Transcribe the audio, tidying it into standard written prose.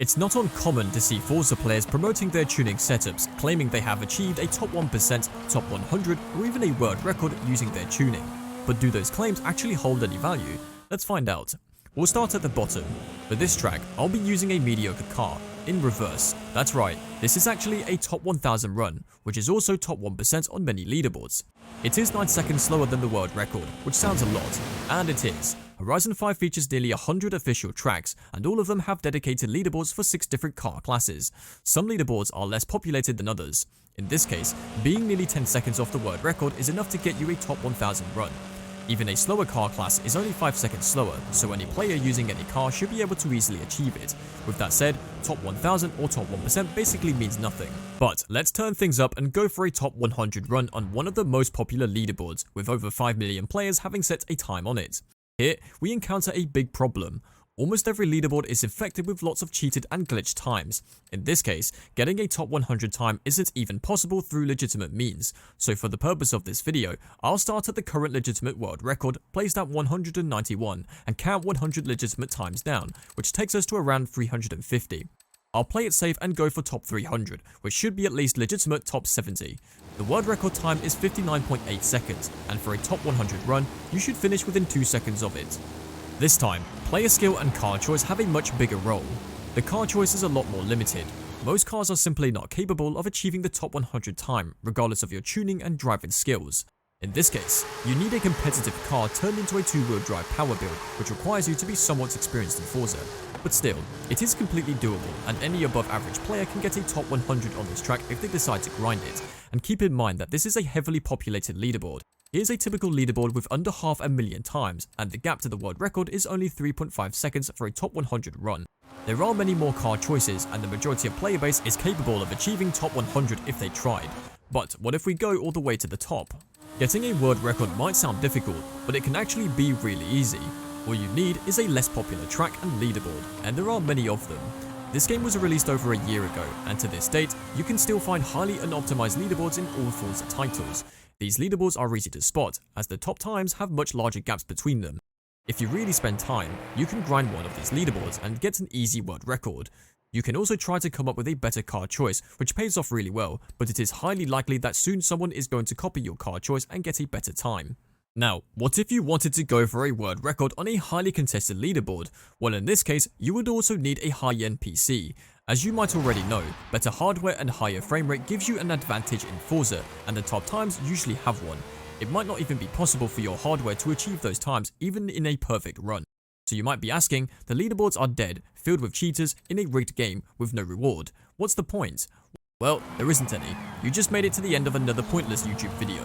It's not uncommon to see Forza players promoting their tuning setups, claiming they have achieved a top 1%, top 100, or even a world record using their tuning. But do those claims actually hold any value? Let's find out. We'll start at the bottom. For this track, I'll be using a mediocre car, in reverse. That's right, this is actually a top 1000 run, which is also top 1% on many leaderboards. It is 9 seconds slower than the world record, which sounds a lot, and it is. Horizon 5 features nearly 100 official tracks, and all of them have dedicated leaderboards for 6 different car classes. Some leaderboards are less populated than others. In this case, being nearly 10 seconds off the world record is enough to get you a top 1000 run. Even a slower car class is only 5 seconds slower, so any player using any car should be able to easily achieve it. With that said, top 1000 or top 1% basically means nothing. But let's turn things up and go for a top 100 run on one of the most popular leaderboards, with over 5 million players having set a time on it. Here, we encounter a big problem. Almost every leaderboard is infected with lots of cheated and glitched times. In this case, getting a top 100 time isn't even possible through legitimate means. So for the purpose of this video, I'll start at the current legitimate world record, placed at 191, and count 100 legitimate times down, which takes us to around 350. I'll play it safe and go for top 300, which should be at least legitimate top 70. The world record time is 59.8 seconds, and for a top 100 run, you should finish within 2 seconds of it. This time, player skill and car choice have a much bigger role. The car choice is a lot more limited. Most cars are simply not capable of achieving the top 100 time, regardless of your tuning and driving skills. In this case, you need a competitive car turned into a 2-wheel drive power build, which requires you to be somewhat experienced in Forza. But still, it is completely doable, and any above average player can get a top 100 on this track if they decide to grind it. And keep in mind that this is a heavily populated leaderboard. Here's a typical leaderboard with under 500,000 times, and the gap to the world record is only 3.5 seconds for a top 100 run. There are many more car choices, and the majority of player base is capable of achieving top 100 if they tried. But what if we go all the way to the top? Getting a world record might sound difficult, but it can actually be really easy. All you need is a less popular track and leaderboard, and there are many of them. This game was released over a year ago, and to this date, you can still find highly unoptimized leaderboards in all Forza titles. These leaderboards are easy to spot, as the top times have much larger gaps between them. If you really spend time, you can grind one of these leaderboards and get an easy world record. You can also try to come up with a better car choice, which pays off really well, but it is highly likely that soon someone is going to copy your car choice and get a better time. Now, what if you wanted to go for a world record on a highly contested leaderboard? Well, in this case, you would also need a high-end PC. As you might already know, better hardware and higher frame rate gives you an advantage in Forza, and the top times usually have one. It might not even be possible for your hardware to achieve those times even in a perfect run. So you might be asking, the leaderboards are dead, filled with cheaters, in a rigged game with no reward. What's the point? Well, there isn't any. You just made it to the end of another pointless YouTube video.